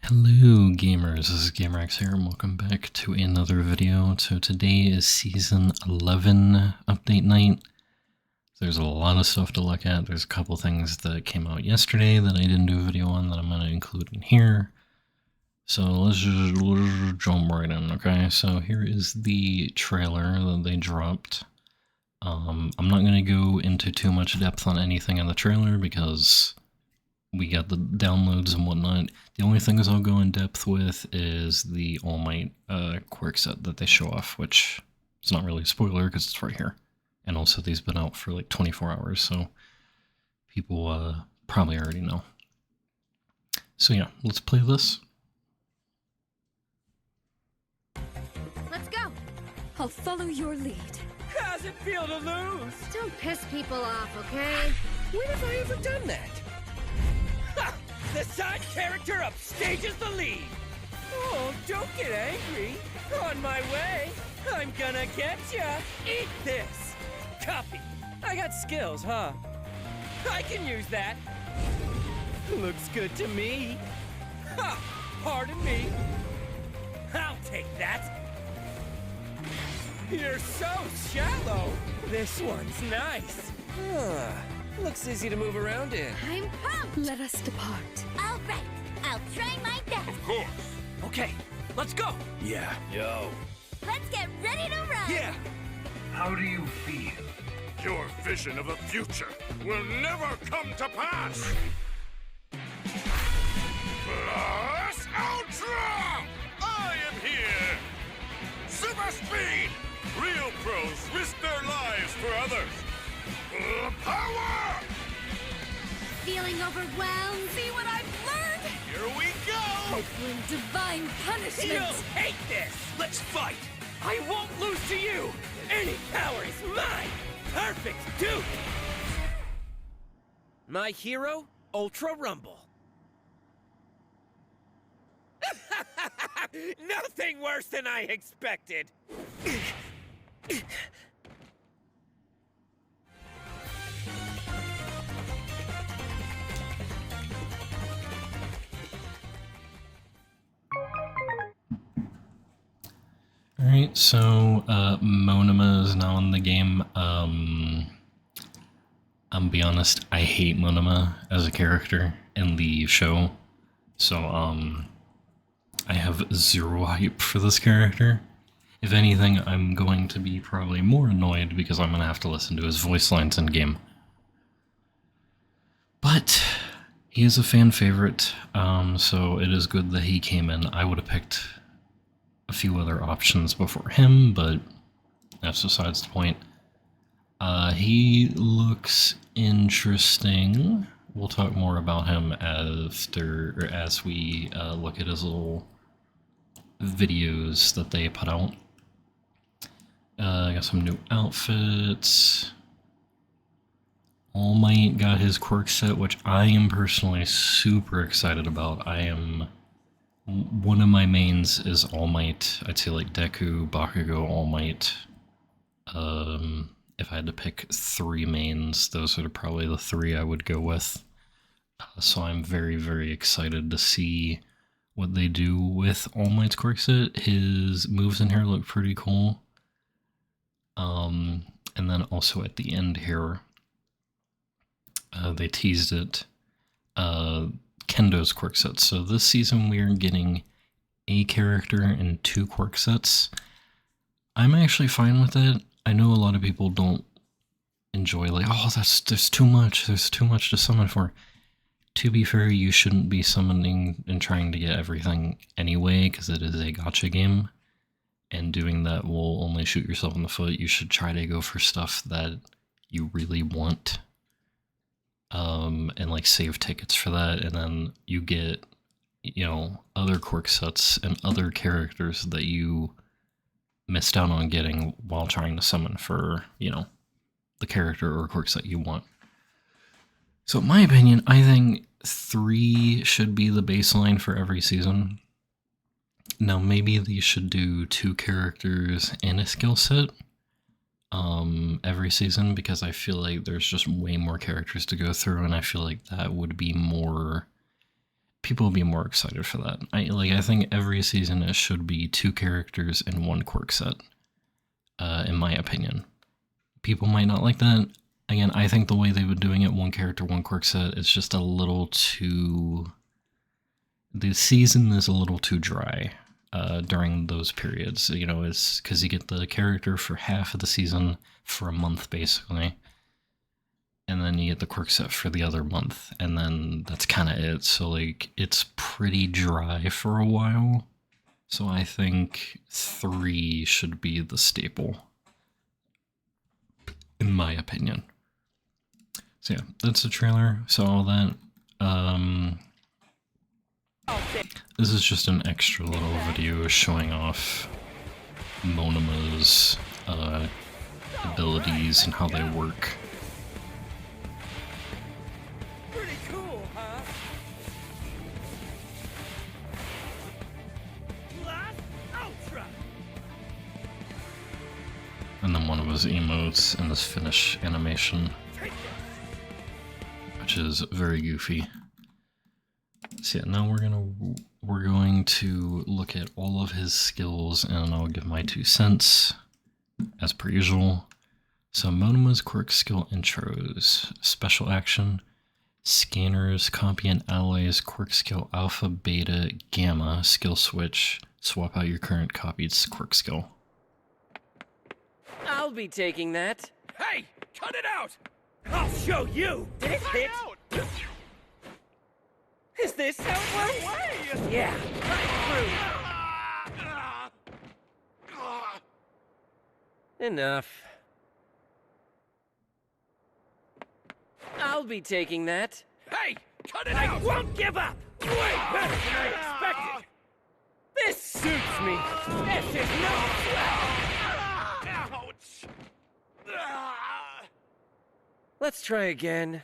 Hello gamers, this is GamerX here and welcome back to another video. So today is Season 11 update night. There's a lot of stuff to look at. There's a couple things that came out yesterday that I didn't do a video on that I'm going to include in here. So let's just jump right in, okay? So here is the trailer that they dropped. I'm not going to go into too much depth on anything in the trailer because we got the downloads and whatnot. The only things I'll go in depth with is the All Might quirk set that they show off, which is not really a spoiler because it's right here. And also these been out for like 24 hours, so people probably already know. So yeah, let's play this. Let's go. I'll follow your lead. How's it feel to lose? Don't piss people off, okay? When have I ever done that? Ha! The side character upstages the lead! Oh, don't get angry. On my way. I'm gonna get ya. Eat this. Copy. I got skills, huh? I can use that. Looks good to me. Ha! Pardon me. I'll take that. You're so shallow. This one's nice. Looks easy to move around in. I'm pumped. Let us depart. All right, I'll try my best. Of course. Okay, let's go. Yeah. Yo. Let's get ready to run. Yeah. How do you feel? Your vision of a future will never come to pass. Plus Ultra! I am here. Super speed. Real pros risk their lives for others. Power! Feeling overwhelmed? See what I've learned? Here we go! I bring divine punishment. You'll hate this. Let's fight. I won't lose to you. Any power is mine. Perfect, dude. My hero, Ultra Rumble. Nothing worse than I expected. Alright, so Monoma is now in the game. I'll be honest, I hate Monoma as a character in the show. So I have zero hype for this character. If anything, I'm going to be probably more annoyed because I'm going to have to listen to his voice lines in game. But he is a fan favorite, so it is good that he came in. I would have picked a few other options before him, but that's besides the point. He looks interesting. We'll talk more about him as we look at his little videos that they put out. Got some new outfits. All Might got his quirk set, which I am personally super excited about. One of my mains is All Might. I'd say like Deku, Bakugo, All Might. If I had to pick three mains, those are probably the three I would go with. So I'm very, very excited to see what they do with All Might's quirk set. His moves in here look pretty cool. And then also at the end here, they teased it. Kendo's quirk sets. So this season we are getting a character and two quirk sets. I'm actually fine with it. I know a lot of people don't enjoy like, oh, there's too much. There's too much to summon for. To be fair, you shouldn't be summoning and trying to get everything anyway, because it is a gacha game. And doing that will only shoot yourself in the foot. You should try to go for stuff that you really want. And like save tickets for that, and then you get, other quirk sets and other characters that you missed out on getting while trying to summon for, the character or quirk set you want. So in my opinion, I think 3 should be the baseline for every season. Now maybe they should do 2 characters and a skill set every season, because I feel like there's just way more characters to go through, and I feel like that would be more people will be more excited for that. I think every season it should be 2 characters in 1 quirk set, in my opinion. People might not like that. Again, I think the way they've been doing it, 1 character, 1 quirk set, it's just a little too... The season is a little too dry during those periods. You know, it's because you get the character for half of the season for a month, basically. And then you get the quirk set for the other month, and then that's kind of it. So, like, it's pretty dry for a while. So I think 3 should be the staple, in my opinion. So yeah, that's the trailer. So all that. This is just an extra little video showing off Monama's abilities and how they work. Pretty cool, huh? Blast Ultra! And then one of his emotes in this finish animation, Take this! which is very goofy. So yeah, now we're going to look at all of his skills, and I'll give my 2 cents as per usual. So Monama's quirk skill intros: special action, scanners, copy an ally's quirk skill alpha, beta, gamma, skill switch, swap out your current copied quirk skill. I'll be taking that. Hey, cut it out! I'll show you! Did it hit? Is this how it works? Yeah, right through. Enough. I'll be taking that. Hey, cut it out! I won't give up! Way better than I expected! This suits me! This is no sweat! Ouch! Let's try again.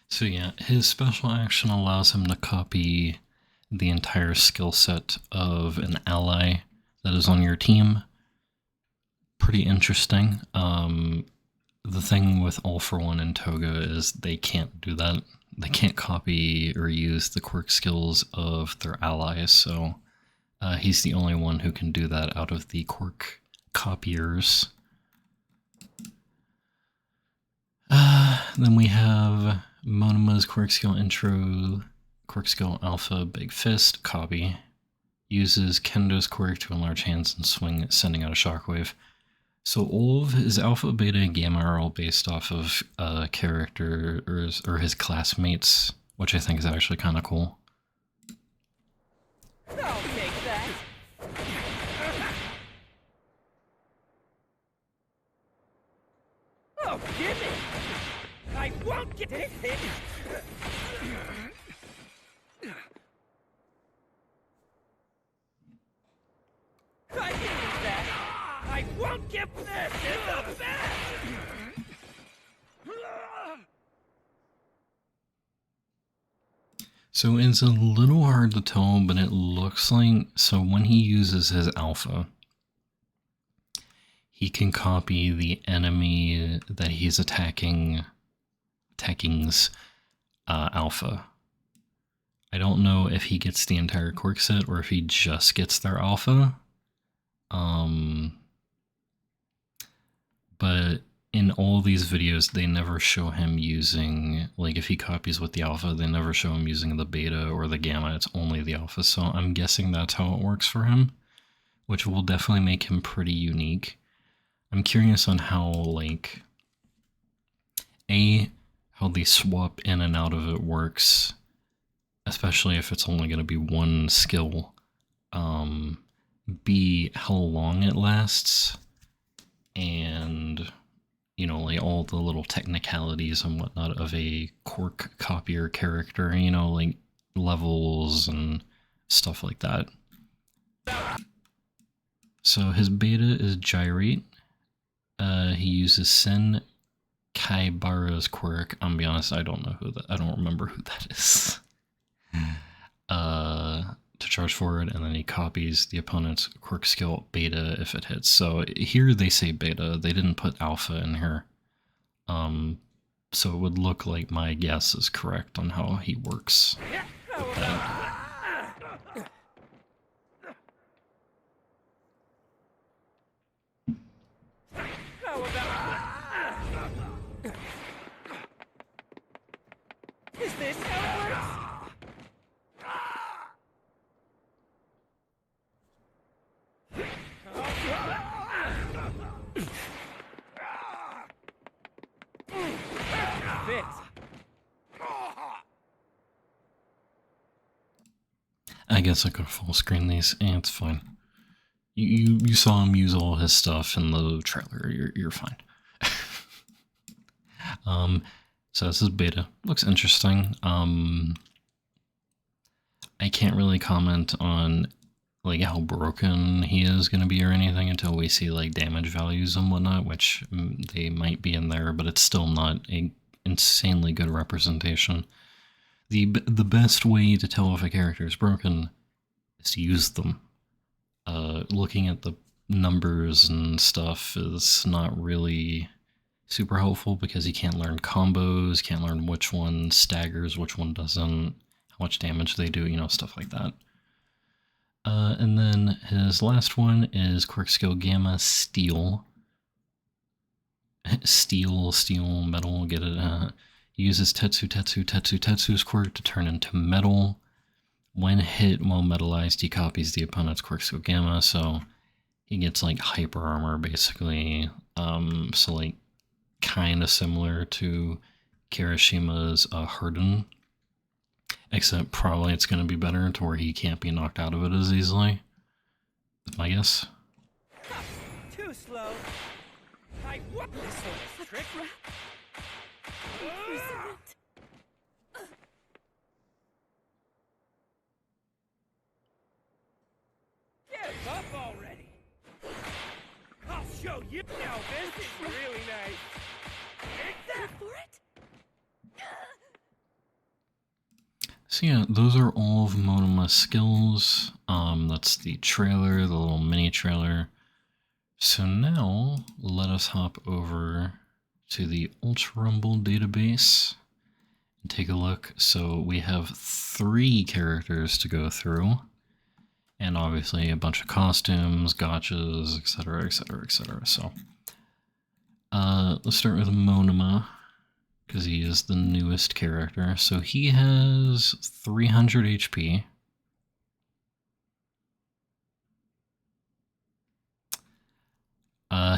So yeah, his special action allows him to copy the entire skill set of an ally that is on your team. Pretty interesting. The thing with All For One and Toga is they can't do that. They can't copy or use the quirk skills of their allies, so he's the only one who can do that out of the quirk copiers. Then we have Monama's quirk skill intro, quirk skill alpha, big fist, copy. Uses Kendo's quirk to enlarge hands and swing, sending out a shockwave. So all of his alpha, beta, and gamma are all based off of character or his classmates, which I think is actually kind of cool. I'll take that. Oh, gimme! I won't get it hit! I can do that! I won't give this in the best! So it's a little hard to tell, but it looks like, so when he uses his alpha, he can copy the enemy that he's attacking's alpha. I don't know if he gets the entire quirk set or if he just gets their alpha. But in all these videos, they never show him using, like if he copies with the alpha, they never show him using the beta or the gamma, it's only the alpha. So I'm guessing that's how it works for him, which will definitely make him pretty unique. I'm curious on how, like, how the swap in and out of it works, especially if it's only going to be one skill. B, how long it lasts, and, you know, like all the little technicalities and whatnot of a quirk copier character, you know, like levels and stuff like that. So his beta is Gyrate. He uses Sen Kaibara's quirk. I'm gonna be honest, I don't remember who that is. To charge forward, and then he copies the opponent's quirk skill beta if it hits. So here they say beta, they didn't put alpha in here. So it would look like my guess is correct on how he works. How about... Is this how it works? I guess I could full screen these, and it's fine. You saw him use all his stuff in the trailer. You're fine. So this is beta. Looks interesting. I can't really comment on like how broken he is going to be or anything until we see like damage values and whatnot, which they might be in there, but it's still not a insanely good representation. The best way to tell if a character is broken is to use them. Looking at the numbers and stuff is not really super helpful because you can't learn combos, can't learn which one staggers, which one doesn't, how much damage they do, you know, stuff like that. And then his last one is Quirk Skill Gamma Steel. Steel, metal, get it? He uses Tetsu's quirk to turn into metal. When hit while metalized, he copies the opponent's Quirk Skill Gamma, so he gets like hyper armor basically. So like kind of similar to Kirishima's Harden, except probably it's going to be better to where he can't be knocked out of it as easily. That's my guess. Too slow. What? This one is tricky. Get up already. I'll show you. Now this is really nice. Take that for it. So yeah, those are all of Monema's skills. That's the trailer, the little mini trailer. So now let us hop over to the Ultra Rumble database and take a look. So we have 3 characters to go through, and obviously a bunch of costumes, gotchas, etc, etc, etc. So let's start with Monema, because he is the newest character. So he has 300 HP.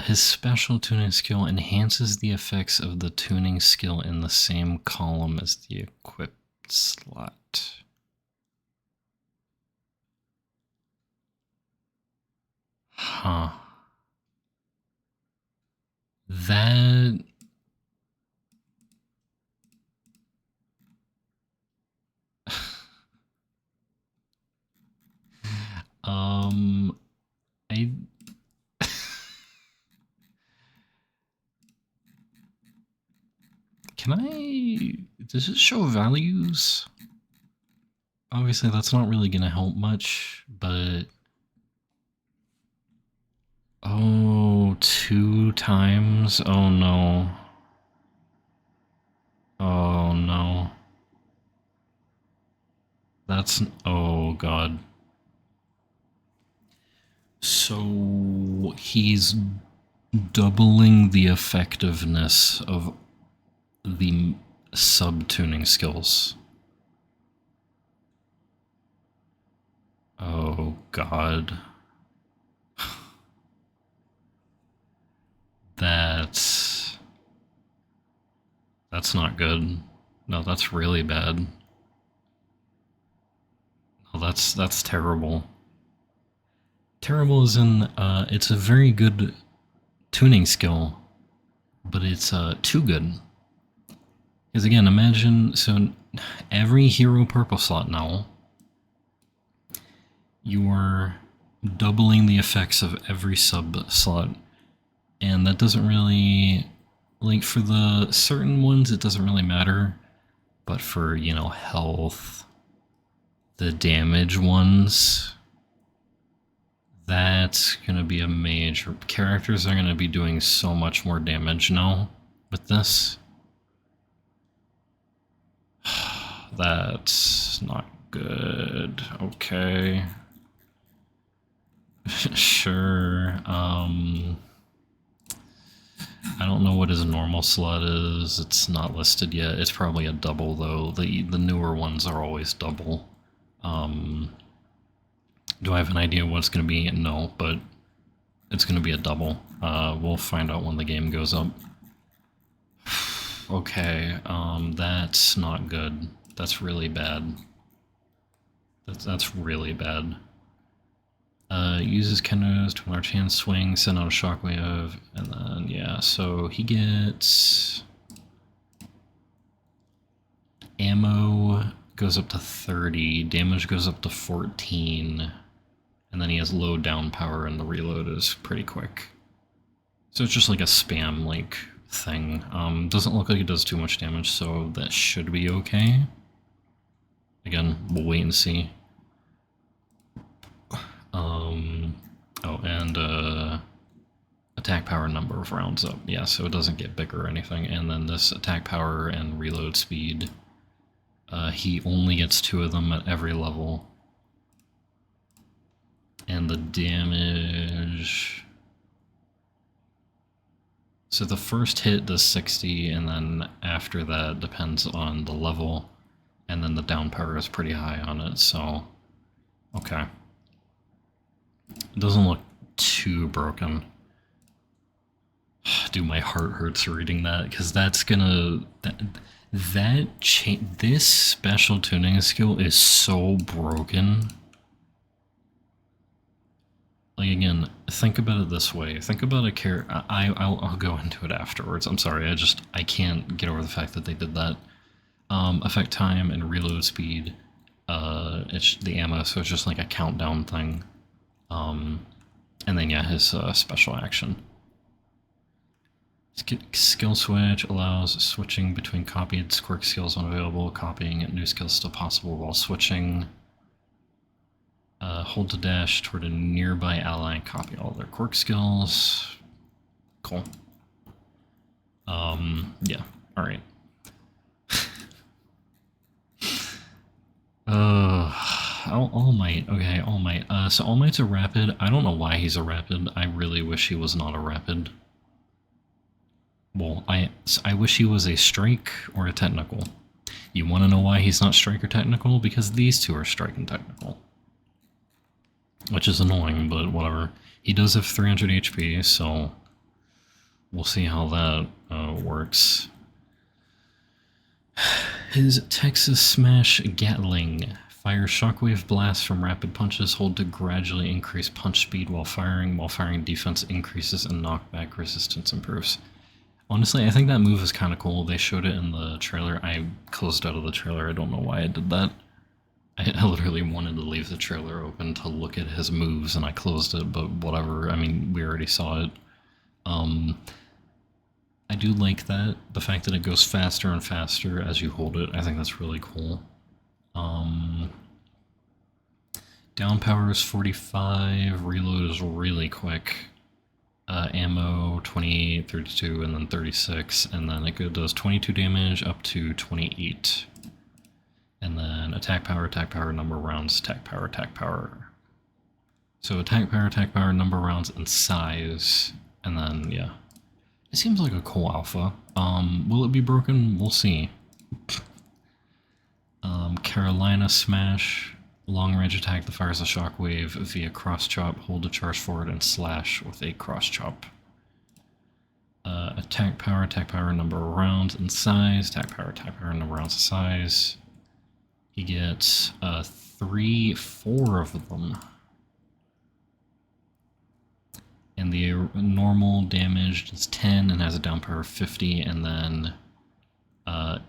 His special tuning skill enhances the effects of the tuning skill in the same column as the equipped slot. Huh. That... I... Can I... Does it show values? Obviously that's not really gonna help much, but... Oh, 2 times? Oh no. Oh no. That's... Oh god. So he's doubling the effectiveness of the sub-tuning skills. Oh god. That's not good. No, that's really bad. No, that's terrible. Terrible as in, it's a very good tuning skill, but it's too good. Because again, imagine, so every hero purple slot now, you're doubling the effects of every sub slot, and that doesn't really, like for the certain ones it doesn't really matter, but for, you know, health, the damage ones, that's gonna be a major, characters are gonna be doing so much more damage now with this. That's not good. Okay. Sure. I don't know what his normal slot is. It's not listed yet. It's probably a double though. The newer ones are always double. Do I have an idea what it's going to be? No, but it's going to be a double. We'll find out when the game goes up. Okay, that's not good. That's really bad. That's really bad. Uses Kendos to enlarge hand swing, send out a shockwave, and then, yeah, so he gets... Ammo goes up to 30, damage goes up to 14, and then he has low down power and the reload is pretty quick. So it's just like a spam, like, thing. Doesn't look like it does too much damage, so that should be okay. Again, we'll wait and see. Oh, and attack power number of rounds up. Yeah, so it doesn't get bigger or anything. And then this attack power and reload speed, he only gets 2 of them at every level. And the damage... So the first hit does 60, and then after that depends on the level. And then the down power is pretty high on it, so... Okay. It doesn't look too broken. Dude, my heart hurts reading that, because that's gonna... This special tuning skill is so broken. Like, again, think about it this way. Think about a character... I'll go into it afterwards. I'm sorry, I can't get over the fact that they did that. Effect time and reload speed. It's the ammo, so it's just like a countdown thing. And then, yeah, his special action. Skill switch allows switching between copied quirk skills unavailable, copying new skills still possible while switching. Hold to dash toward a nearby ally and copy all their quirk skills. Cool. Yeah, alright. All Might. Okay, All Might. So All Might's a rapid. I don't know why he's a rapid. I really wish he was not a rapid. Well, I wish he was a strike or a technical. You want to know why he's not strike or technical? Because these two are strike and technical. Which is annoying, but whatever. He does have 300 HP, so we'll see how that works. His Texas Smash Gatling. Fire shockwave blasts from rapid punches. Hold to gradually increase punch speed while firing. While firing, defense increases and knockback resistance improves. Honestly, I think that move is kind of cool. They showed it in the trailer. I closed out of the trailer. I don't know why I did that. I literally wanted to leave the trailer open to look at his moves, and I closed it, but whatever. I mean, we already saw it. I do like that. The fact that it goes faster and faster as you hold it, I think that's really cool. Down power is 45, reload is really quick. Ammo 28, 32, and then 36, and then it does 22 damage up to 28. And then attack power, number of rounds, attack power. So attack power, number of rounds, and size. And then, yeah. It seems like a cool alpha. Will it be broken? We'll see. Carolina Smash. Long range attack that fires a shockwave via cross chop. Hold to charge forward and slash with a cross chop. Attack power, number of rounds and size. Attack power, number of rounds and size. He gets 4 of them. And the normal damage is 10 and has a down power of 50, and then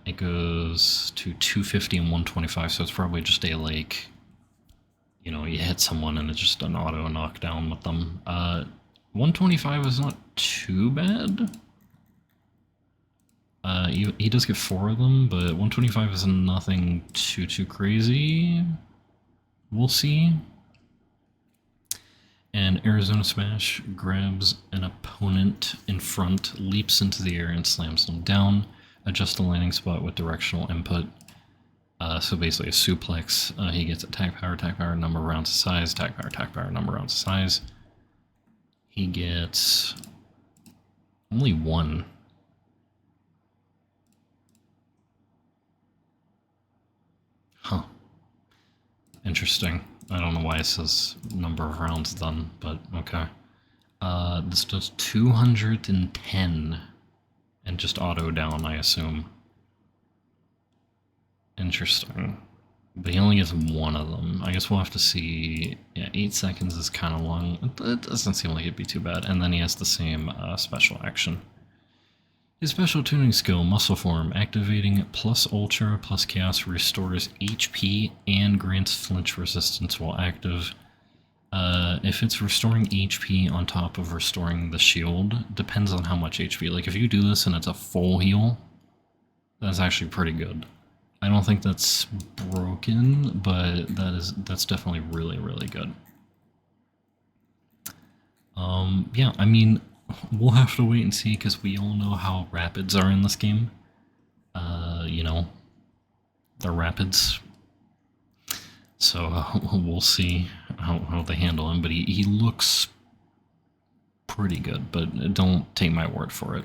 it goes to 250 and 125, so it's probably just a, like, you know, you hit someone and it's just an auto knockdown with them. 125 is not too bad. He does get 4 of them, but 125 is nothing too crazy. We'll see. And Arizona Smash grabs an opponent in front, leaps into the air, and slams them down. Adjust the landing spot with directional input. So basically a suplex, he gets attack power, number of rounds of size, attack power, number of rounds of size. He gets only one. Huh. Interesting. I don't know why it says number of rounds done, but okay. This does 210 and just auto down, I assume. Interesting. But he only gets one of them. I guess we'll have to see. Yeah, 8 seconds is kind of long. It doesn't seem like it'd be too bad. And then he has the same special action. His special tuning skill, Muscle Form, activating plus Ultra plus Chaos, restores HP and grants flinch resistance while active. If it's restoring HP on top of restoring the shield, depends on how much HP. Like if you do this and it's a full heal, that's actually pretty good. I don't think that's broken, but that's definitely really, really good. Yeah, I mean, we'll have to wait and see because we all know how rapids are in this game. You know, they're rapids. So we'll see how they handle him, but he looks pretty good, but don't take my word for it.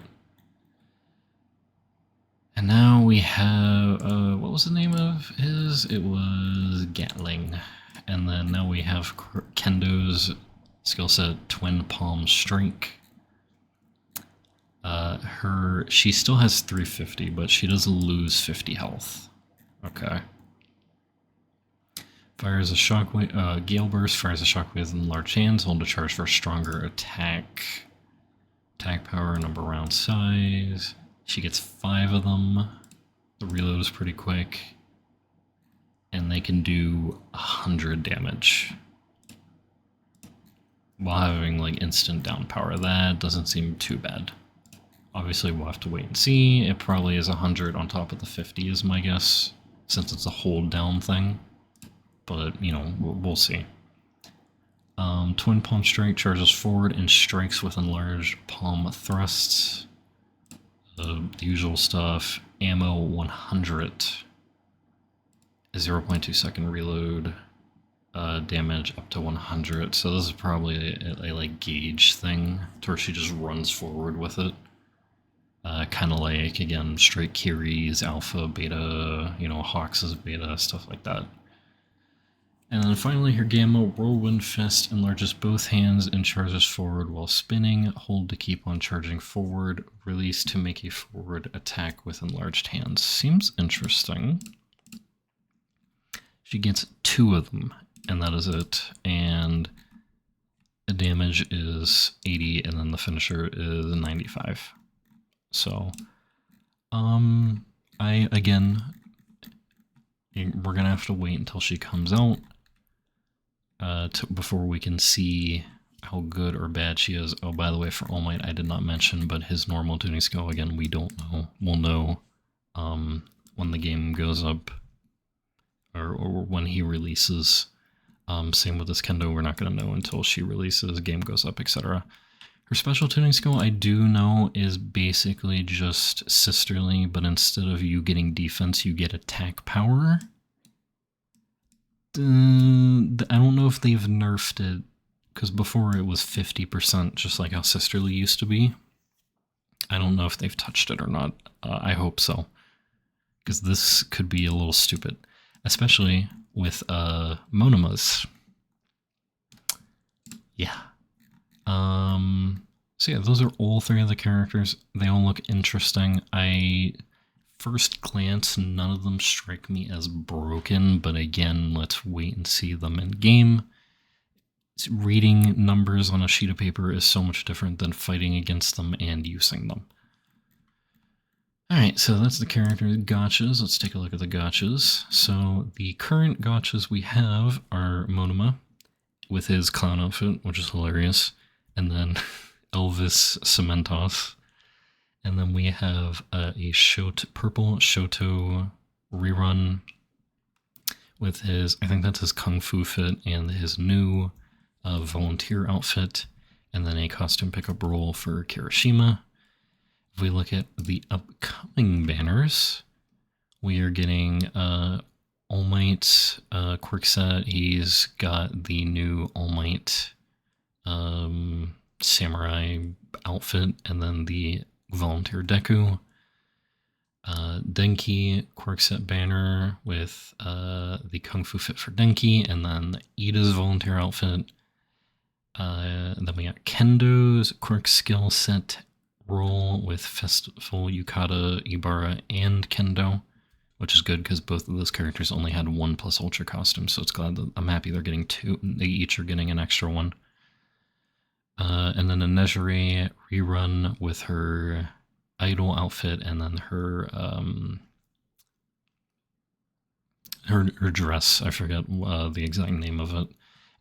And now we have, what was the name of his? It was Gatling. And then now we have Kendo's skill set, Twin Palm Strike. She still has 350, but she does lose 50 health. Okay. Fires a shockwave, Gale Burst fires a shockwave in large hands, hold a charge for a stronger attack. Attack power, number round size. She gets 5 of them. The reload is pretty quick. And they can do 100 damage. While having like instant down power. That doesn't seem too bad. Obviously we'll have to wait and see. It probably is 100 on top of the 50 is my guess. Since it's a hold down thing. But, you know, we'll see. Twin Palm Strike charges forward and strikes with enlarged palm thrusts. The usual stuff. Ammo 100. 0.2 second reload. Damage up to 100. So this is probably a like gauge thing to where she just runs forward with it. Kind of like, again, straight Kiri's alpha, beta, you know, Hawks' beta, stuff like that. And then finally her Gamma Whirlwind Fist enlarges both hands and charges forward while spinning. Hold to keep on charging forward. Release to make a forward attack with enlarged hands. Seems interesting. She gets 2 of them, and that is it. And the damage is 80, and then the finisher is 95. So, again, we're gonna have to wait until she comes out. Before we can see how good or bad she is. Oh, by the way, for All Might, I did not mention, but his normal tuning skill, again, we don't know. We'll know when the game goes up or when he releases. Same with this Kendo, we're not going to know until she releases, game goes up, etc. Her special tuning skill, I do know, is basically just Sisterly, but instead of you getting defense, you get attack power. I don't know if they've nerfed it, because before it was 50%, just like how Sisterly used to be. I don't know if they've touched it or not. I hope so, because this could be a little stupid, especially with Monomas. Yeah. So yeah, those are all 3 of the characters. They all look interesting. First glance, none of them strike me as broken, but again, let's wait and see them in game. Reading numbers on a sheet of paper is so much different than fighting against them and using them. Alright, so that's the character gotchas. Let's take a look at the gotchas. So the current gotchas we have are Monoma with his clown outfit, which is hilarious, and then Elvis Cementos. And then we have a purple Shoto rerun with his, I think that's his Kung Fu fit, and his new volunteer outfit, and then a costume pickup role for Kirishima. If we look at the upcoming banners, we are getting All Might quirk set. He's got the new All Might samurai outfit, and then the volunteer Deku. Denki quirk set banner with the Kung Fu fit for Denki, and then Ida's volunteer outfit. Then we got Kendo's quirk skill set roll with Festival, Yukata, Ibara, and Kendo, which is good because both of those characters only had 1 plus Ultra costume, so I'm happy they're getting 2. They each are getting an extra one. And then a Nejire rerun with her idol outfit, and then her her dress. I forget the exact name of it.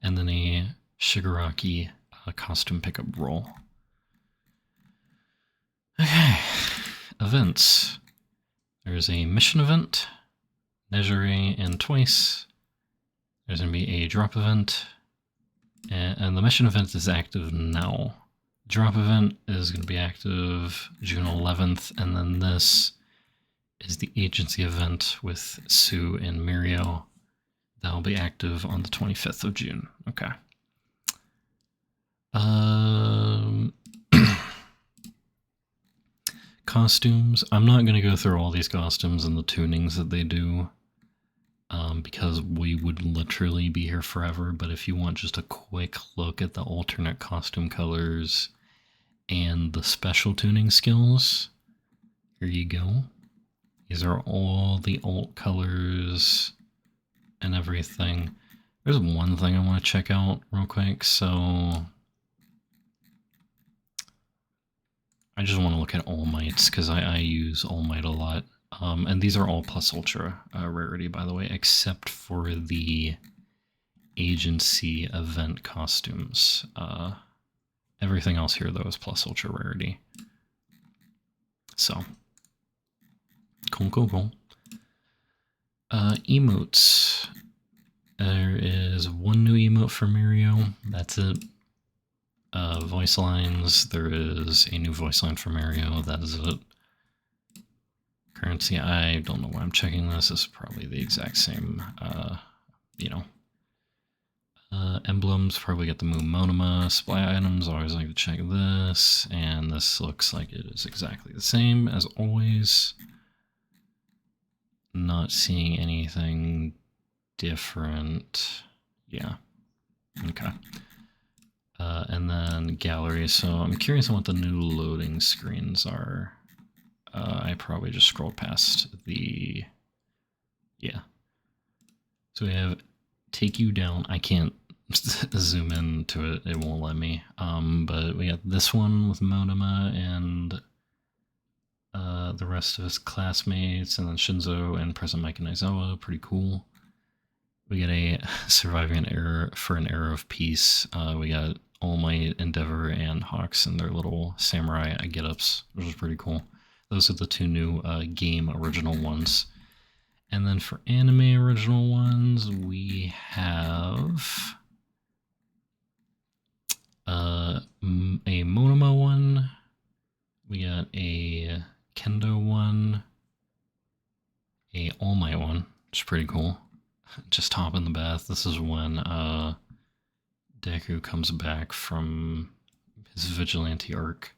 And then a Shigaraki costume pickup roll. Okay, events. There's a mission event, Nejire and Twice. There's going to be a drop event, and the mission event is active now. Drop event is going to be active June 11th, and then this is the agency event with Sue and Mirio. That'll be active on the 25th of June. Okay. Costumes. I'm not going to go through all these costumes and the tunings that they do, because we would literally be here forever. But if you want just a quick look at the alternate costume colors and the special tuning skills, here you go. These are all the alt colors and everything. There's one thing I want to check out real quick. So I just want to look at All Mights because I use All Might a lot. And these are all plus ultra rarity, by the way, except for the agency event costumes. Everything else here, though, is plus ultra rarity. So, cool. Emotes. There is 1 new emote for Mirio. That's it. Voice lines. There is a new voice line for Mirio. That is it. Currency. I don't know why I'm checking this. This is probably the exact same, emblems. Probably get the Moon Monoma. Supply items. Always like to check this. And this looks like it is exactly the same as always. Not seeing anything different. Yeah. Okay. And then gallery. So I'm curious on what the new loading screens are. I probably just scrolled past the... Yeah. So we have Take You Down. I can't zoom into it. It won't let me. But we got this one with Monoma and the rest of his classmates. And then Shinzo and President Mike and Aizawa. Pretty cool. We get a Surviving an Era for an Era of Peace. We got All Might, Endeavor, and Hawks and their little samurai get-ups, which is pretty cool. Those are the 2 new game original ones. And then for anime original ones, we have a Monoma one. We got a Kendo one. A All Might one, which is pretty cool. Just hop in the bath. This is when Deku comes back from his vigilante arc.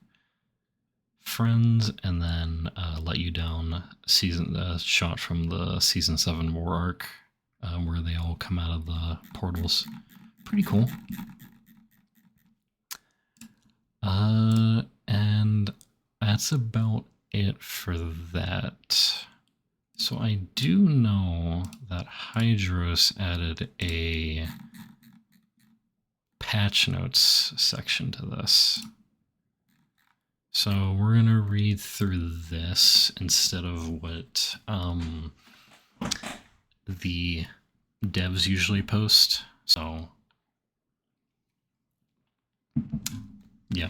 Friends, and then Let You Down shot from the season 7 war arc, where they all come out of the portals. Pretty cool. And that's about it for that. So I do know that Hydros added a patch notes section to this. So we're going to read through this instead of what the devs usually post. So, yeah.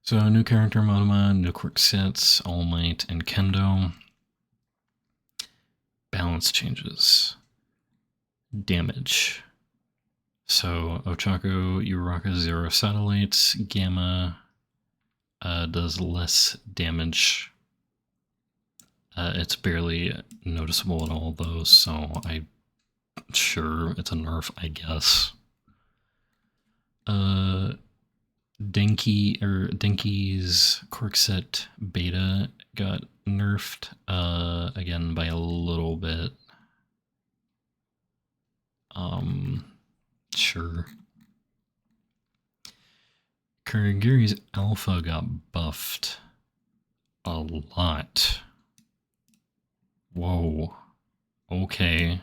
So new character Monoma, new quirk sets, All Might, and Kendo. Balance changes. Damage. So Ochako, Uraraka, 0 satellites, Gamma does less damage. It's barely noticeable at all though, so sure, it's a nerf, I guess. Denki's Corkset beta got nerfed, again by a little bit. Sure. Kuragiri's alpha got buffed a lot. Whoa. Okay.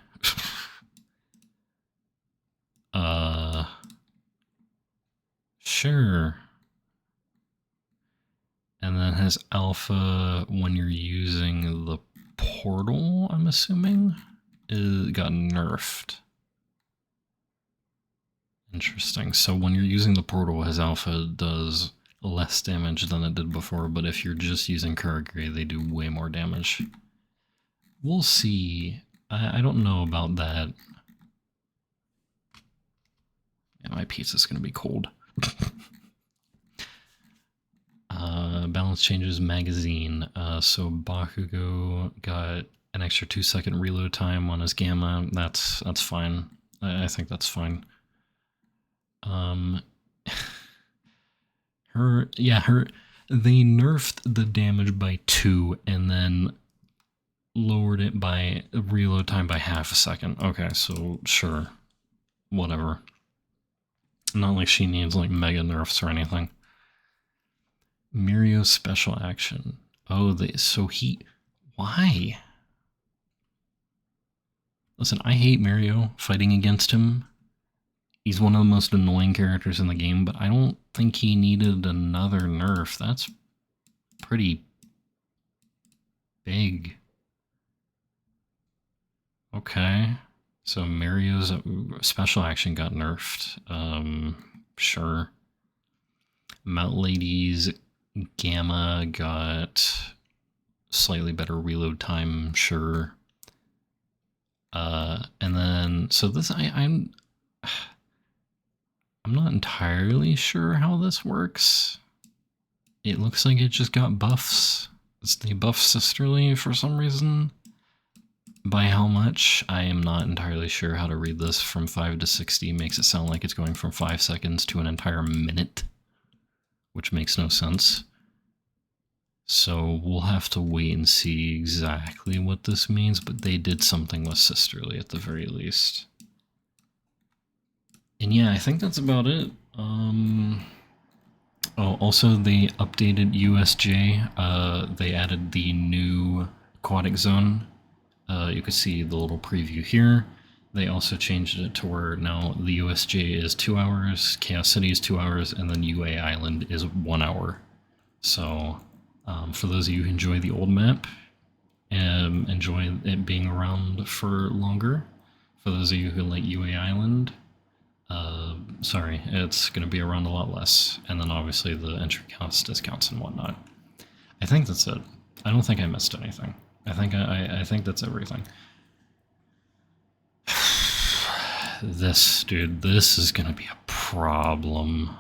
Sure. And then his alpha, when you're using the portal, I'm assuming, got nerfed. Interesting. So when you're using the portal, his alpha does less damage than it did before, but if you're just using Kuragiri, they do way more damage. We'll see. I don't know about that. Yeah, my pizza's gonna be cold. Balance changes magazine. So Bakugo got an extra 2-second reload time on his Gamma. That's fine. I think that's fine. They nerfed the damage by 2 and then lowered it by reload time by half a second. Okay, so sure. Whatever. Not like she needs like mega nerfs or anything. Mirio's special action. Oh, why? Listen, I hate Mirio. Fighting against him, he's one of the most annoying characters in the game, but I don't think he needed another nerf. That's pretty big. Okay. So Mirio's special action got nerfed. Sure. Mount Lady's Gamma got slightly better reload time. Sure. And then so this I'm not entirely sure how this works. It looks like it just got buffs. They buff Sisterly for some reason. By how much? I am not entirely sure how to read this. From 5 to 60 makes it sound like it's going from 5 seconds to an entire minute, which makes no sense. So we'll have to wait and see exactly what this means, but they did something with Sisterly at the very least. And yeah, I think that's about it. Oh, also they updated USJ. They added the new aquatic zone. You can see the little preview here. They also changed it to where now the USJ is 2 hours, Chaos City is 2 hours, and then UA Island is 1 hour. So for those of you who enjoy the old map, enjoy it being around for longer. For those of you who like UA Island, sorry, it's going to be around a lot less. And then obviously the entry cost discounts and whatnot. I think that's it. I don't think I missed anything. I think that's everything. This, dude, this is gonna be a problem.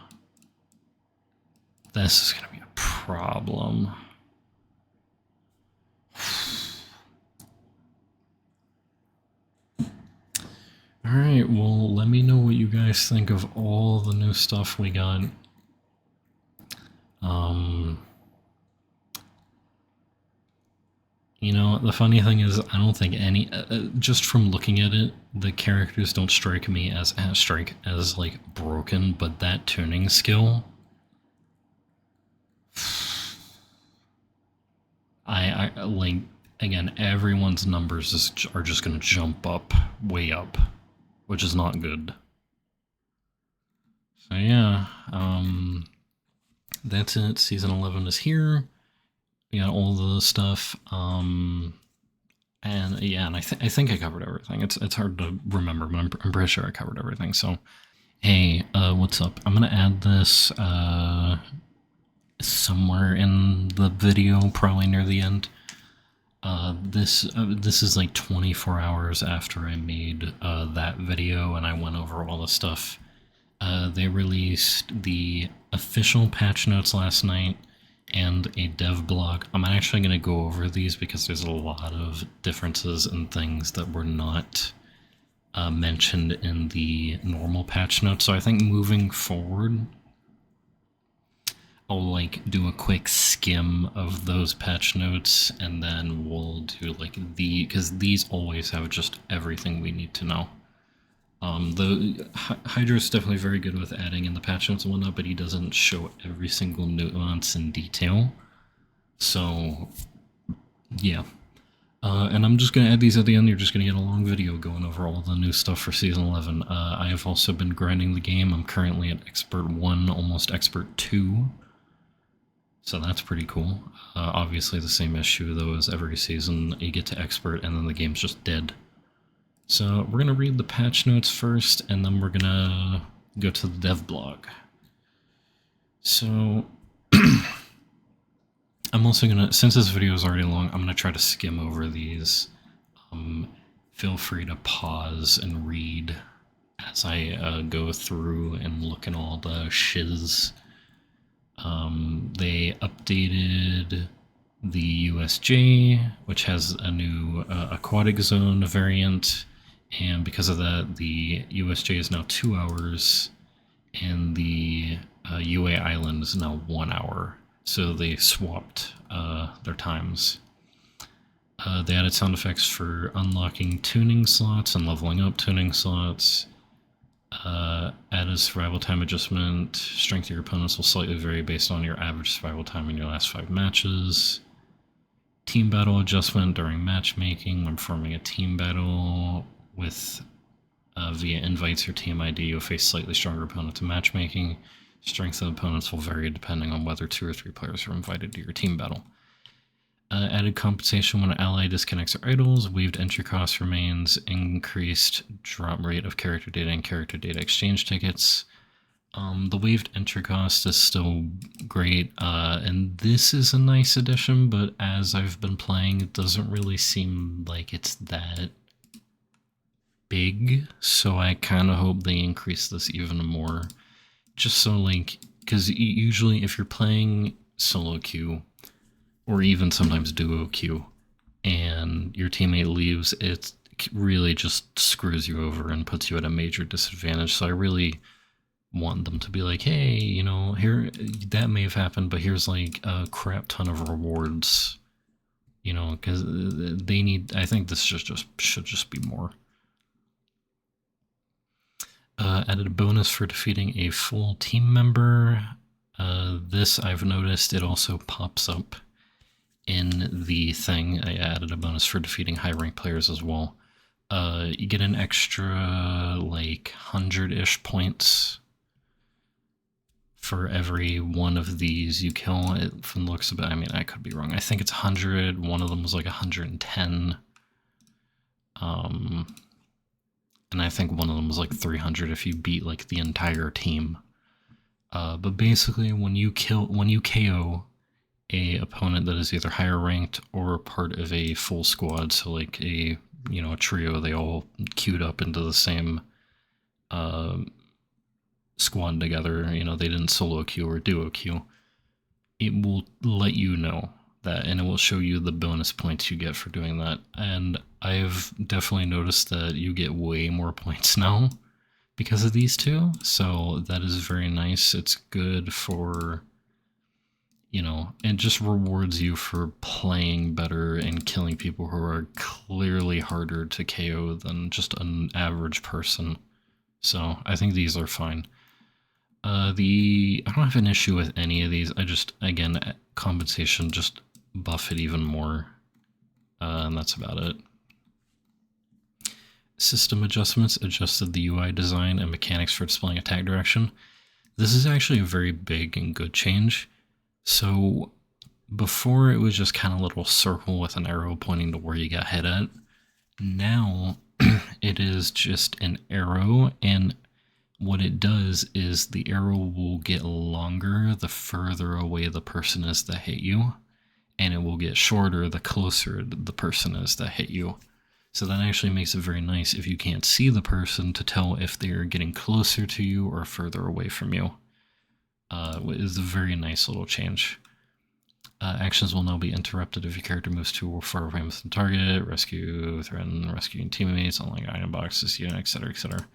This is gonna be a problem. Alright, well, let me know what you guys think of all the new stuff we got. You know, the funny thing is, I don't think any, just from looking at it, the characters don't strike me as like broken, but that tuning skill, I like, again, everyone's numbers are just gonna jump up, way up, which is not good. So yeah, that's it. Season 11 is here. We got all the stuff, and yeah, and I think I covered everything. It's hard to remember, but I'm pretty sure I covered everything. So, hey, what's up? I'm gonna add this somewhere in the video, probably near the end. This is like 24 hours after I made that video, and I went over all the stuff. They released the official patch notes last night. and a dev blog. I'm actually going to go over these because there's a lot of differences and things that were not mentioned in the normal patch notes. So I think moving forward, I'll like do a quick skim of those patch notes, and then we'll do like because these always have just everything we need to know. The Hydra's definitely very good with adding in the patch notes and whatnot, but he doesn't show every single nuance in detail. So yeah. And I'm just going to add these at the end. You're just going to get a long video going over all the new stuff for Season 11. I have also been grinding the game. I'm currently at Expert 1, almost Expert 2. So that's pretty cool. Obviously the same issue, though, as every season. You get to Expert, and then the game's just dead. So we're going to read the patch notes first, and then we're going to go to the dev blog. So I'm also going to, since this video is already long, I'm going to try to skim over these. Feel free to pause and read as I go through and look at all the shiz. They updated the USJ, which has a new aquatic zone variant, and because of that, the USJ is now 2 hours, and the UA Island is now 1 hour. So they swapped their times. They added sound effects for unlocking tuning slots and leveling up tuning slots. Added survival time adjustment. Strength of your opponents will slightly vary based on your average survival time in your last 5 matches. Team battle adjustment during matchmaking. When forming a team battle with via invites or team ID, you'll face slightly stronger opponents in matchmaking. Strength of opponents will vary depending on whether 2 or 3 players are invited to your team battle. Added compensation when an ally disconnects or idles. Waived entry cost remains. Increased drop rate of character data and character data exchange tickets. The waived entry cost is still great, and this is a nice addition, but as I've been playing, it doesn't really seem like it's that big, so I kind of hope they increase this even more. Just so, like, because usually if you're playing solo queue, or even sometimes duo queue, and your teammate leaves, it really just screws you over and puts you at a major disadvantage. So I really want them to be like, hey, you know, here, that may have happened, but here's like a crap ton of rewards, you know, because they need, I think this should just be more. Added a bonus for defeating a full team member. This I've noticed, it also pops up in the thing. I added a bonus for defeating high rank players as well. You get an extra like 100-ish points for every one of these you kill. It, from the looks of it, I mean, I could be wrong. I think it's 100. One of them was like 110. And I think one of them was like 300 if you beat like the entire team. But basically, when you KO a opponent that is either higher ranked or part of a full squad, so like a, you know, a trio, they all queued up into the same squad together, you know, they didn't solo queue or duo queue, it will let you know that, and it will show you the bonus points you get for doing that. And I've definitely noticed that you get way more points now because of these two, so that is very nice. It's good for, you know, it just rewards you for playing better and killing people who are clearly harder to KO than just an average person. So I think these are fine. I don't have an issue with any of these. I just, again, compensation, just buff it even more. And that's about it. System adjustments adjusted the UI design and mechanics for displaying attack direction. This is actually a very big and good change. So before it was just kind of a little circle with an arrow pointing to where you got hit at. Now it is just an arrow, and what it does is the arrow will get longer the further away the person is that hit you, and it will get shorter the closer the person is that hit you. So that actually makes it very nice if you can't see the person to tell if they're getting closer to you or further away from you. It is a very nice little change. Actions will now be interrupted if your character moves too far away from the target, rescue, threaten, rescuing teammates, unlike item boxes, etc., etc.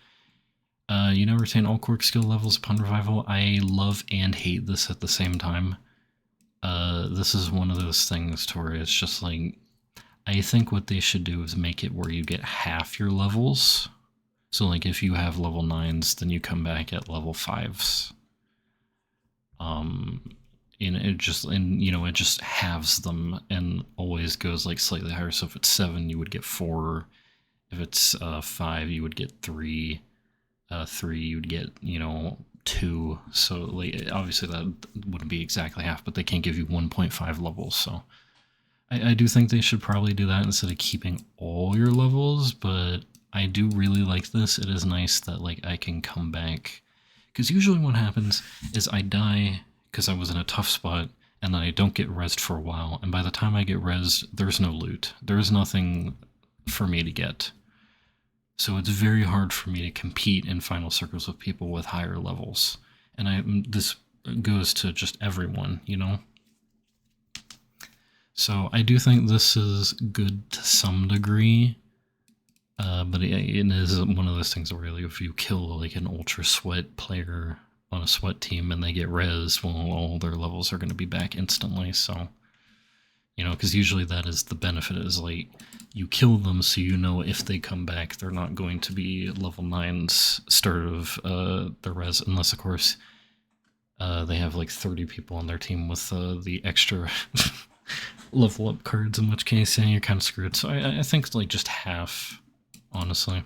You now retain all quirk skill levels upon revival. I love and hate this at the same time. This is one of those things to where it's just like, I think what they should do is make it where you get half your levels. So like if you have level 9s, then you come back at level 5s. It just halves them and always goes like slightly higher. So if it's 7, you would get 4. If it's 5, you would get 3. 3, you would get 2. So like obviously that wouldn't be exactly half, but they can't give you 1.5 levels. So I do think they should probably do that instead of keeping all your levels. But I do really like this. It is nice that like I can come back, because usually what happens is I die because I was in a tough spot, and then I don't get rezzed for a while, and by the time I get rezzed, there's no loot. There's nothing for me to get. So it's very hard for me to compete in final circles with people with higher levels. And this goes to just everyone, So I do think this is good to some degree, but it is one of those things where like, if you kill like an ultra sweat player on a sweat team and they get res, well, all their levels are going to be back instantly. So, because usually that is the benefit, is like you kill them so if they come back, they're not going to be level 9's start of the res, unless of course they have like 30 people on their team with the extra level up cards, in which case you're kind of screwed. So I think like just half, honestly.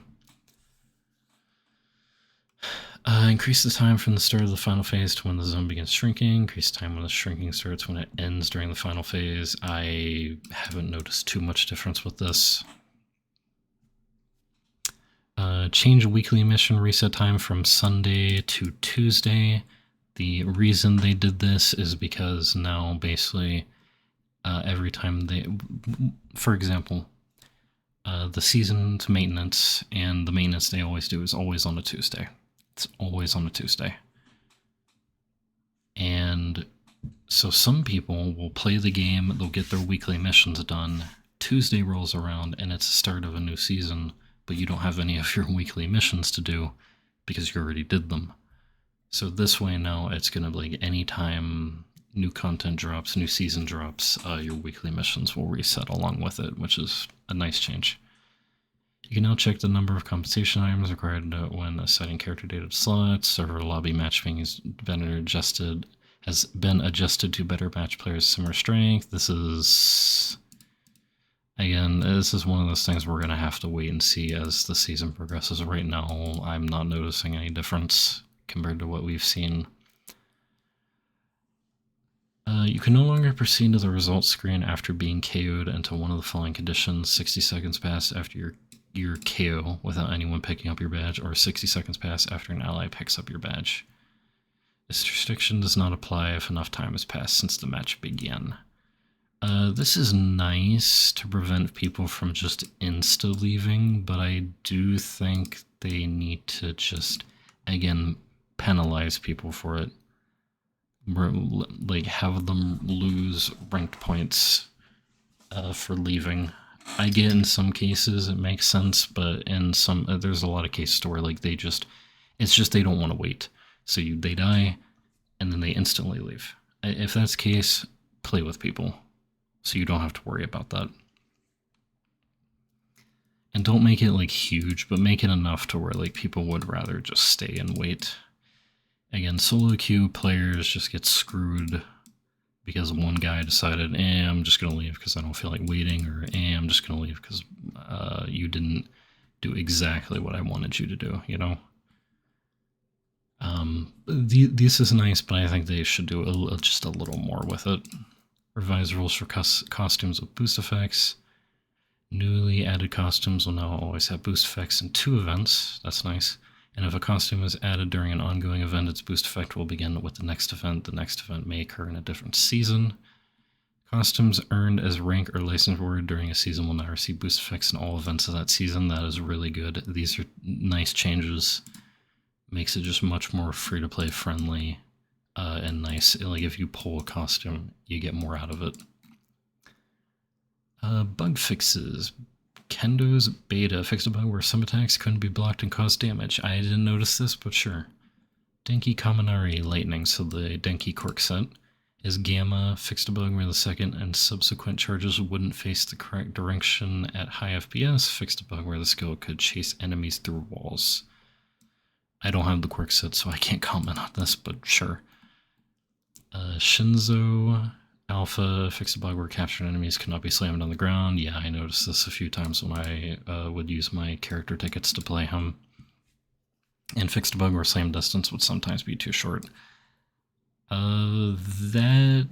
Increase the time from the start of the final phase to when the zone begins shrinking. Increase the time when the shrinking starts when it ends during the final phase. I haven't noticed too much difference with this. Change weekly mission reset time from Sunday to Tuesday. The reason they did this is because now basically every time for example, the season's maintenance and the maintenance they always do is always on a Tuesday. It's always on a Tuesday. And so some people will play the game, they'll get their weekly missions done. Tuesday rolls around and it's the start of a new season, but you don't have any of your weekly missions to do because you already did them. So this way now it's going to be like anytime new content drops, new season drops, your weekly missions will reset along with it, which is a nice change. You can now check the number of compensation items required when assigning character data to slots. Server lobby matchmaking has been adjusted to better match players' similar strength. This is one of those things we're going to have to wait and see as the season progresses. Right now, I'm not noticing any difference compared to what we've seen. You can no longer proceed to the results screen after being KO'd until one of the following conditions: 60 seconds pass after your KO without anyone picking up your badge, or 60 seconds pass after an ally picks up your badge. This restriction does not apply if enough time has passed since the match began. This is nice to prevent people from just insta-leaving, but I do think they need to just, again, penalize people for it. Like, have them lose ranked points for leaving. I get in some cases it makes sense, but in some there's a lot of cases where like they don't want to wait. So they die and then they instantly leave. If that's the case, play with people so you don't have to worry about that. And don't make it like huge, but make it enough to where like people would rather just stay and wait. Again, solo queue players just get screwed because one guy decided, I'm just going to leave because I don't feel like waiting, or I'm just going to leave because you didn't do exactly what I wanted you to do, This is nice, but I think they should do just a little more with it. Revised rules for costumes with boost effects. Newly added costumes will now always have boost effects in 2 events. That's nice. And if a costume is added during an ongoing event, its boost effect will begin with the next event. The next event may occur in a different season. Costumes earned as rank or license reward during a season will now receive boost effects in all events of that season. That is really good. These are nice changes. Makes it just much more free-to-play friendly. and nice. Like if you pull a costume, you get more out of it. Bug fixes. Kendo's beta fixed a bug where some attacks couldn't be blocked and caused damage. I didn't notice this, but sure. Denki Kaminari Lightning, so the Denki Quirk set, is Gamma, fixed a bug where the second and subsequent charges wouldn't face the correct direction at high FPS, fixed a bug where the skill could chase enemies through walls. I don't have the Quirk set, so I can't comment on this, but sure. Shinzo Alpha fixed a bug where captured enemies could not be slammed on the ground. Yeah, I noticed this a few times when I would use my character tickets to play him. And fixed a bug where slam distance would sometimes be too short. That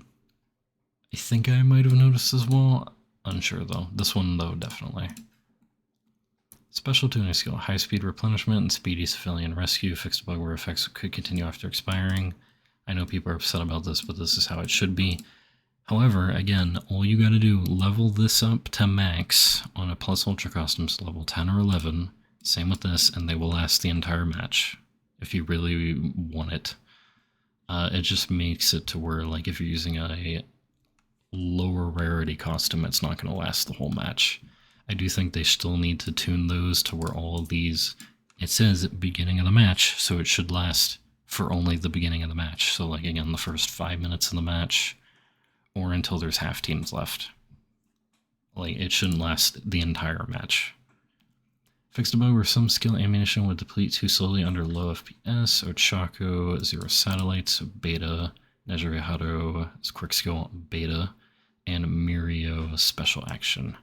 I think I might have noticed as well. Unsure though. This one though, definitely. Special tuning skill, high speed replenishment and speedy civilian rescue. Fixed a bug where effects could continue after expiring. I know people are upset about this, but this is how it should be. However, again, all you gotta do, level this up to max on a plus ultra costumes level 10 or 11. Same with this, and they will last the entire match if you really want it. It just makes it to where, like, if you're using a lower rarity costume, it's not going to last the whole match. I do think they still need to tune those to where all of these, it says beginning of the match, so it should last for only the beginning of the match. So, like, again, the first 5 minutes of the match, or until there's half teams left. Like, it shouldn't last the entire match. Fixed a bug where some skill ammunition would deplete too slowly under low FPS. Ochako, Zero Satellites, Beta, Nejiriharu, Quick Skill, Beta, and Mirio, Special Action.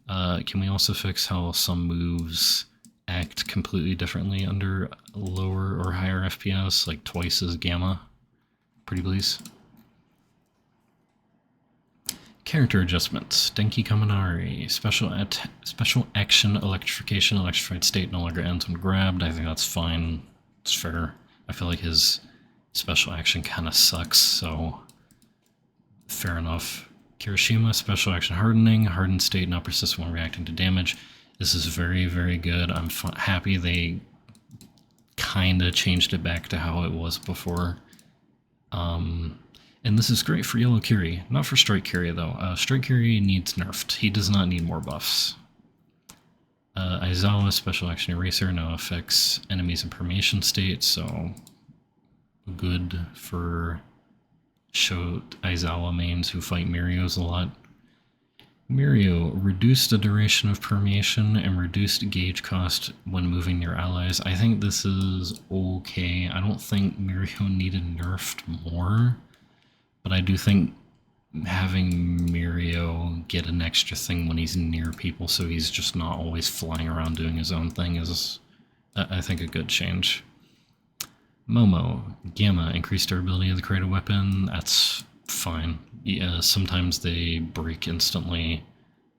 Can we also fix how some moves act completely differently under lower or higher FPS, like twice as Gamma? Pretty please. Character adjustments. Denki Kaminari. Special action electrification. Electrified state no longer ends when grabbed. I think that's fine. It's fair. I feel like his special action kind of sucks, so fair enough. Kirishima. Special action hardening. Hardened state not persist when reacting to damage. This is very, very good. I'm happy they kind of changed it back to how it was before. And this is great for Yellow Kiri, not for Strike Kiri though. Strike Kiri needs nerfed. He does not need more buffs. Aizawa, Special Action Eraser, now affects enemies in permeation state, so good for Aizawa mains who fight Mirios a lot. Mirio, reduced the duration of permeation and reduced gauge cost when moving near allies. I think this is okay. I don't think Mirio needed nerfed more. But I do think having Mirio get an extra thing when he's near people so he's just not always flying around doing his own thing is, I think, a good change. Momo, Gamma, increased durability of the created weapon. That's fine. Yeah, sometimes they break instantly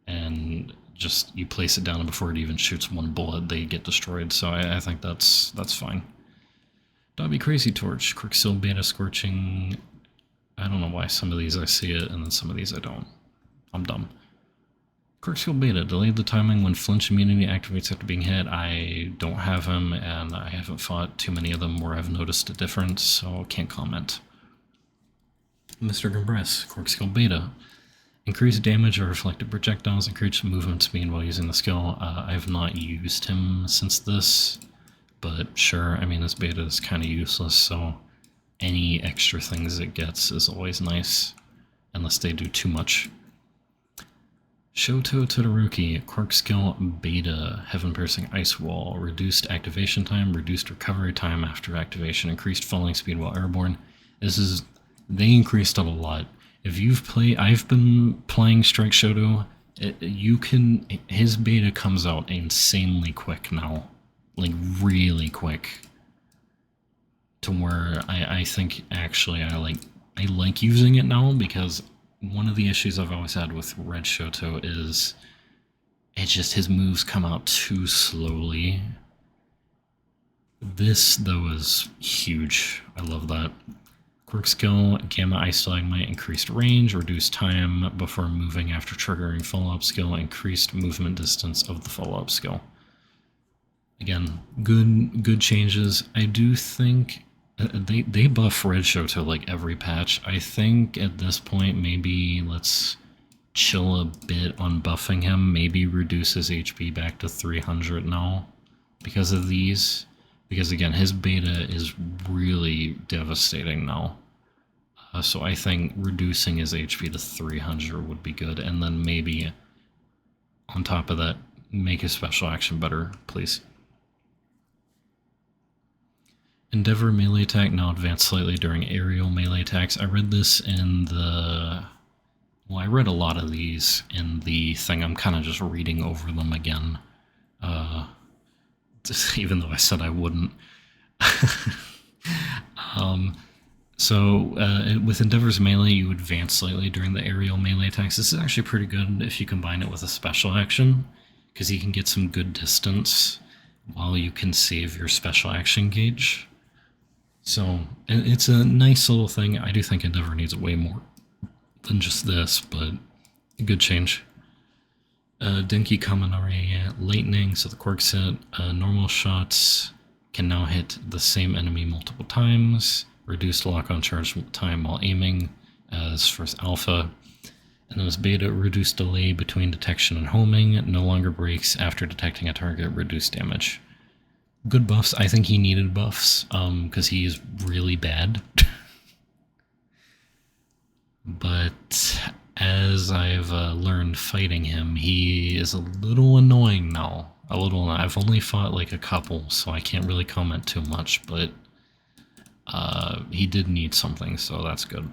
and just you place it down and before it even shoots one bullet they get destroyed. So I think that's fine. Dobby Crazy Torch, Quicksilver Beta Scorching. I don't know why some of these I see it and then some of these I don't. I'm dumb. Quicksilver Beta, delayed the timing when flinch immunity activates after being hit. I don't have him and I haven't fought too many of them where I've noticed a difference, so can't comment. Mr. Compress, Quicksilver Beta. Increased damage of reflected projectiles, increased movement speed while using the skill. I have not used him since this, but sure, I mean this beta is kind of useless, so any extra things it gets is always nice, unless they do too much. Shoto Todoroki, Quirk Skill Beta, Heaven Piercing Ice Wall, reduced activation time, reduced recovery time after activation, increased falling speed while airborne. They increased it a lot. If you've played, I've been playing Strike Shoto, his beta comes out insanely quick now, like really quick. To where I think actually I like using it now, because one of the issues I've always had with Red Shoto is it's just his moves come out too slowly. This though is huge. I love that. Quirk Skill, Gamma Ice Stalagmite, increased range, reduced time before moving after triggering follow-up skill, increased movement distance of the follow-up skill. Again, good changes. I do think, They buff Red Shoto like every patch. I think at this point maybe let's chill a bit on buffing him. Maybe reduce his HP back to 300 now because of these. Because again, his beta is really devastating now. So I think reducing his HP to 300 would be good, and then maybe on top of that, make his special action better, please. Endeavor melee attack now advance slightly during aerial melee attacks. I read this in the... Well, I read a lot of these in the thing. I'm kind of just reading over them again. Even though I said I wouldn't. With Endeavor's melee, you advance slightly during the aerial melee attacks. This is actually pretty good if you combine it with a special action, because you can get some good distance while you can save your special action gauge. So it's a nice little thing. I do think Endeavor needs way more than just this, but a good change. Denki Kaminari Lightning, so the quirks hit. Normal shots can now hit the same enemy multiple times. Reduced lock-on charge time while aiming as first alpha. And then as beta, reduced delay between detection and homing. No longer breaks after detecting a target. Reduced damage. Good buffs. I think he needed buffs because he is really bad. But as I've learned fighting him, he is a little annoying now. I've only fought like a couple, so I can't really comment too much, but he did need something, so that's good.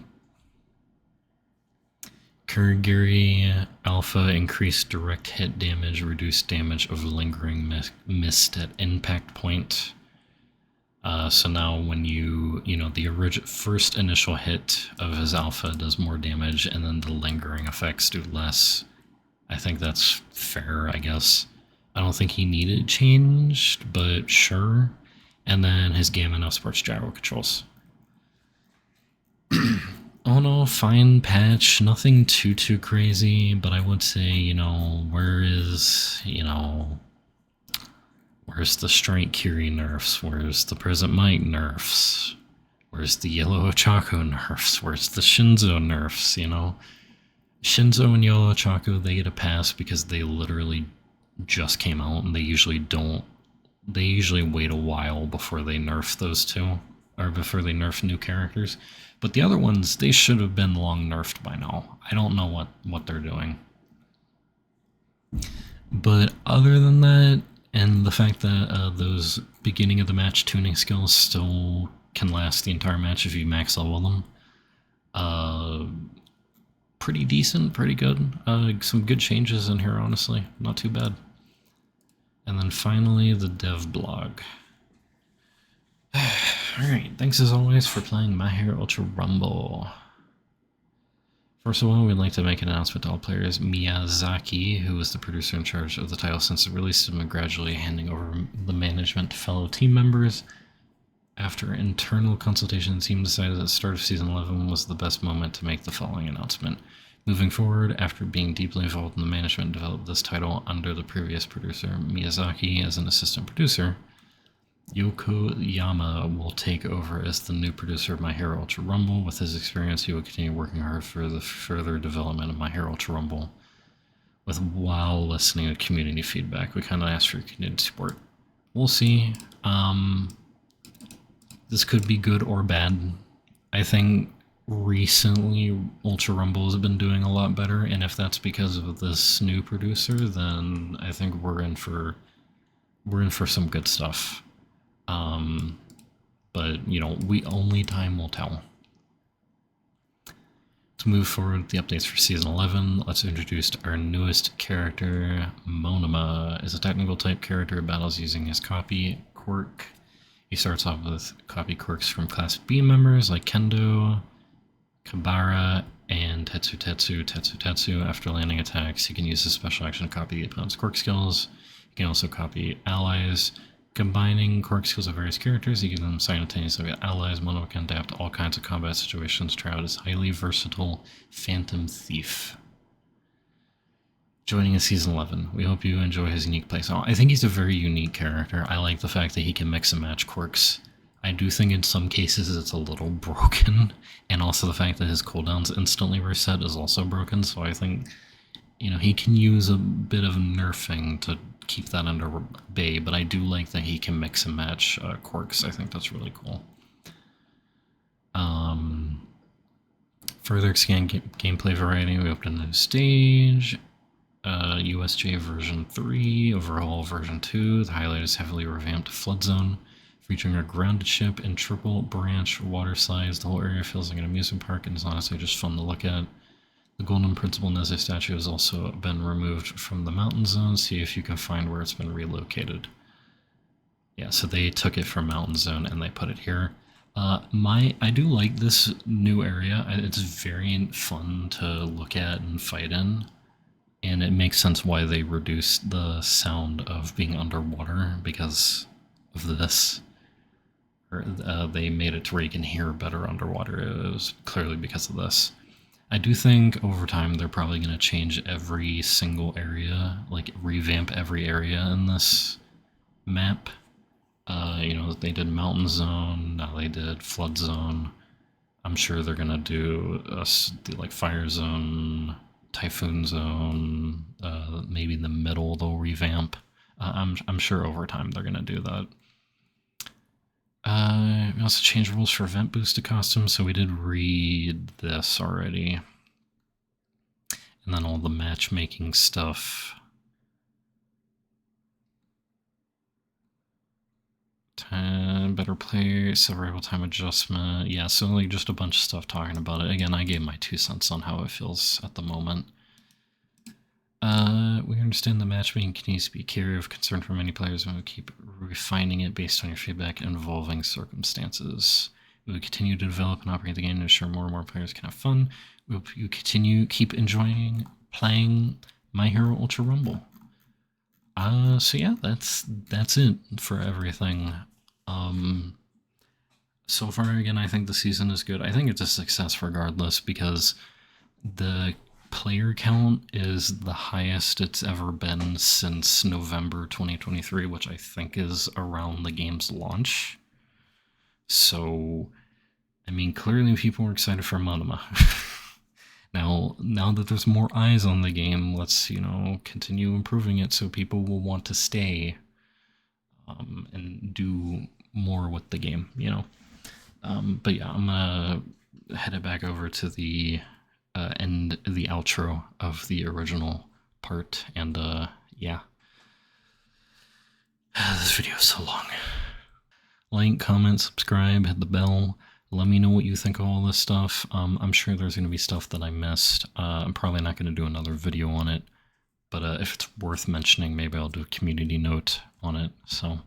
Kurigiri Alpha increased direct hit damage, reduced damage of lingering mist at impact point. So now when the first initial hit of his alpha does more damage, and then the lingering effects do less. I think that's fair, I guess. I don't think he needed changed, but sure. And then his Gamma now supports gyro controls. Oh no, fine patch, nothing too crazy, but I would say, where's the Strike Curie nerfs? Where's the Present Might nerfs? Where's the Yellow Ochako nerfs? Where's the Shinzo nerfs, Shinzo and Yellow Ochako, they get a pass because they literally just came out, and they usually wait a while before they nerf those two, or before they nerf new characters. But the other ones, they should have been long nerfed by now. I don't know what they're doing. But other than that, and the fact that those beginning of the match tuning skills still can last the entire match if you max level them. Pretty decent, pretty good. Some good changes in here, honestly. Not too bad. And then finally, the dev blog. Alright, thanks as always for playing My Hero Ultra Rumble. First of all, we'd like to make an announcement to all players. Miyazaki, who was the producer in charge of the title since it released, has been gradually handing over the management to fellow team members. After internal consultation, the team decided that the start of Season 11 was the best moment to make the following announcement. Moving forward, after being deeply involved in the management, developed this title under the previous producer, Miyazaki, as an assistant producer. Yoko Yama will take over as the new producer of My Hero Ultra Rumble. With his experience, he will continue working hard for the further development of My Hero Ultra Rumble, while listening to community feedback. We kind of asked for community support. We'll see. This could be good or bad. I think recently Ultra Rumble has been doing a lot better, and if that's because of this new producer, then I think we're in for some good stuff. But only time will tell. To move forward with the updates for Season 11, let's introduce our newest character. Monoma is a technical type character, battles using his copy quirk. He starts off with copy quirks from Class B members like Kendo, Kabara, and Tetsu. After landing attacks, he can use his special action to copy the opponent's quirk skills. He can also copy allies. Combining quirk skills of various characters, he can them simultaneously with allies. Monoma can adapt to all kinds of combat situations. Try out his highly versatile Phantom Thief. Joining us Season 11. We hope you enjoy his unique playstyle. I think he's a very unique character. I like the fact that he can mix and match quirks I do think in some cases it's a little broken, and also the fact that his cooldowns instantly reset is also broken, so I think, you know, he can use a bit of nerfing to keep that under bay, but I do like that he can mix and match quirks. I think that's really cool. Further expand gameplay variety, we opened a new stage. USJ version 3, overhaul version 2. The highlight is heavily revamped Flood Zone, featuring a grounded ship and triple branch water slides. The whole area feels like an amusement park and is honestly just fun to look at. The Golden Principal Neze statue has also been removed from the mountain zone. See if you can find where it's been relocated. Yeah, so they took it from mountain zone and they put it here. I do like this new area. It's very fun to look at and fight in. And it makes sense why they reduced the sound of being underwater because of this. They made it to where you can hear better underwater. It was clearly because of this. I do think over time they're probably going to change every single area, like revamp every area in this map. You know, they did Mountain Zone, now they did Flood Zone. I'm sure they're going to do like Fire Zone, Typhoon Zone, maybe in the middle they'll revamp. I'm sure over time they're going to do that. We also changed rules for event boosted costumes, so we did read this already. And then all the matchmaking stuff. Better player, survival time adjustment. Yeah, so like just a bunch of stuff talking about it. Again, I gave my 2 cents on how it feels at the moment. We understand the matchmaking continues to be a carrier of concern for many players, and we'll keep refining it based on your feedback and evolving circumstances. We will continue to develop and operate the game to ensure more and more players can have fun. We hope you keep enjoying playing My Hero Ultra Rumble. So yeah, that's it for everything. So far, again, I think the season is good. I think it's a success regardless because the player count is the highest it's ever been since November 2023, which I think is around the game's launch. So, I mean, clearly people are excited for Monoma. Now that there's more eyes on the game, let's, you know, continue improving it so people will want to stay and do more with the game, you know. But yeah, I'm gonna head it back over to the end, the outro of the original part, and yeah. This video is so long. Like, comment, subscribe, hit the bell. Let me know what you think of all this stuff. I'm sure there's going to be stuff that I missed. I'm probably not going to do another video on it, but if it's worth mentioning, maybe I'll do a community note on it. So,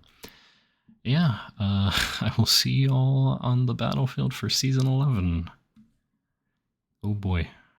yeah, I will see you all on the battlefield for Season 11. Oh boy.